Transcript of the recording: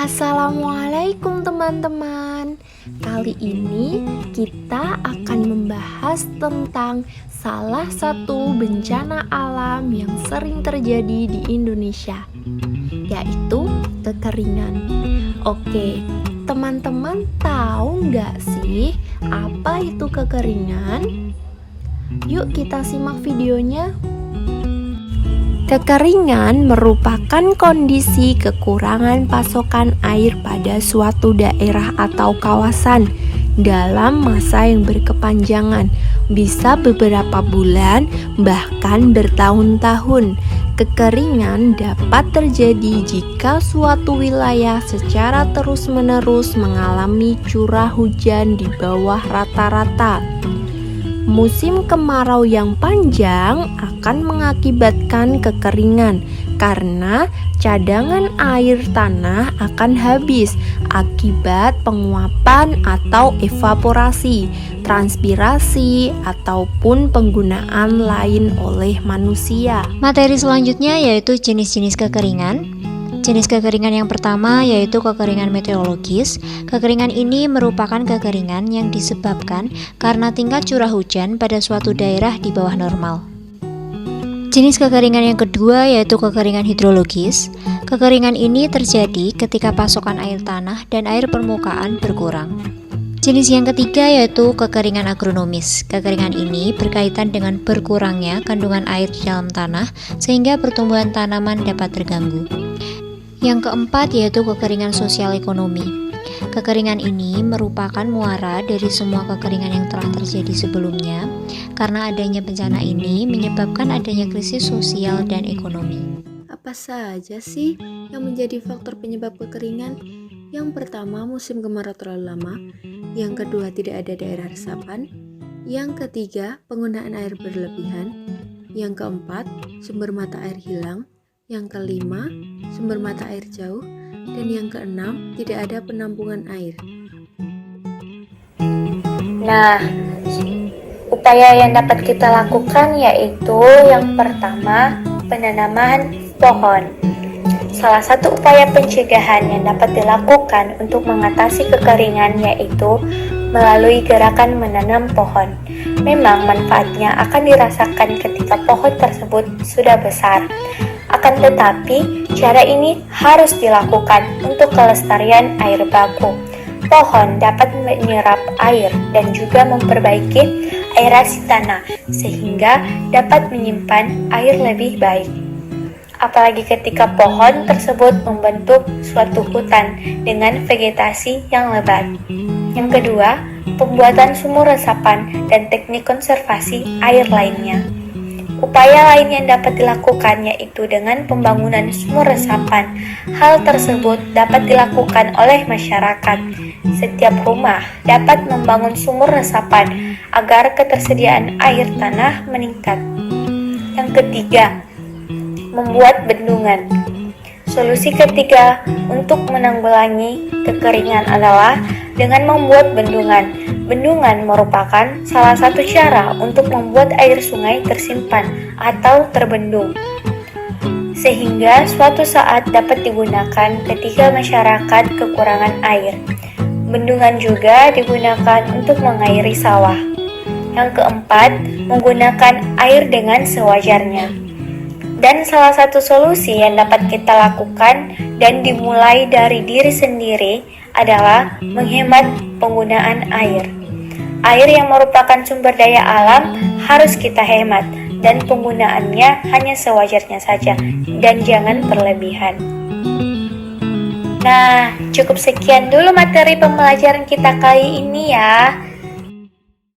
Assalamualaikum teman-teman. Kali ini kita akan membahas tentang salah satu bencana alam yang sering terjadi di Indonesia, yaitu kekeringan. Oke, teman-teman tahu nggak sih apa itu kekeringan? Yuk kita simak videonya. Kekeringan merupakan kondisi kekurangan pasokan air pada suatu daerah atau kawasan dalam masa yang berkepanjangan, bisa beberapa bulan, bahkan bertahun-tahun. Kekeringan dapat terjadi jika suatu wilayah secara terus-menerus mengalami curah hujan di bawah rata-rata. Musim kemarau yang panjang akan mengakibatkan kekeringan karena cadangan air tanah akan habis akibat penguapan atau evaporasi, transpirasi, ataupun penggunaan lain oleh manusia. Materi selanjutnya yaitu jenis-jenis kekeringan. Jenis kekeringan yang pertama yaitu kekeringan meteorologis. Kekeringan ini merupakan kekeringan yang disebabkan karena tingkat curah hujan pada suatu daerah di bawah normal. Jenis kekeringan yang kedua yaitu kekeringan hidrologis. Kekeringan ini terjadi ketika pasokan air tanah dan air permukaan berkurang. Jenis yang ketiga yaitu kekeringan agronomis. Kekeringan ini berkaitan dengan berkurangnya kandungan air di dalam tanah sehingga pertumbuhan tanaman dapat terganggu. Yang keempat yaitu kekeringan sosial ekonomi. Kekeringan ini merupakan muara dari semua kekeringan yang telah terjadi sebelumnya, karena adanya bencana ini menyebabkan adanya krisis sosial dan ekonomi. Apa saja sih yang menjadi faktor penyebab kekeringan? Yang pertama, musim kemarau terlalu lama. Yang kedua, tidak ada daerah resapan. Yang ketiga, penggunaan air berlebihan. Yang keempat, sumber mata air hilang. Yang kelima, sumber mata air jauh. Dan yang keenam, tidak ada penampungan air. Nah, upaya yang dapat kita lakukan yaitu yang pertama, penanaman pohon. Salah satu upaya pencegahan yang dapat dilakukan untuk mengatasi kekeringan yaitu melalui gerakan menanam pohon. Memang manfaatnya akan dirasakan ketika pohon tersebut sudah besar. Akan tetapi, cara ini harus dilakukan untuk kelestarian air baku. Pohon dapat menyerap air dan juga memperbaiki aerasi tanah sehingga dapat menyimpan air lebih baik. Apalagi ketika pohon tersebut membentuk suatu hutan dengan vegetasi yang lebat. Yang kedua, pembuatan sumur resapan dan teknik konservasi air lainnya. Upaya lain yang dapat dilakukan yaitu dengan pembangunan sumur resapan. Hal tersebut dapat dilakukan oleh masyarakat. Setiap rumah dapat membangun sumur resapan agar ketersediaan air tanah meningkat. Yang ketiga, membuat bendungan. Solusi ketiga untuk menanggulangi kekeringan adalah dengan membuat bendungan. Bendungan merupakan salah satu cara untuk membuat air sungai tersimpan atau terbendung, sehingga suatu saat dapat digunakan ketika masyarakat kekurangan air. Bendungan juga digunakan untuk mengairi sawah. Yang keempat, menggunakan air dengan sewajarnya. Dan salah satu solusi yang dapat kita lakukan dan dimulai dari diri sendiri adalah menghemat penggunaan air. Air yang merupakan sumber daya alam harus kita hemat dan penggunaannya hanya sewajarnya saja dan jangan berlebihan. Nah, cukup sekian dulu materi pembelajaran kita kali ini ya.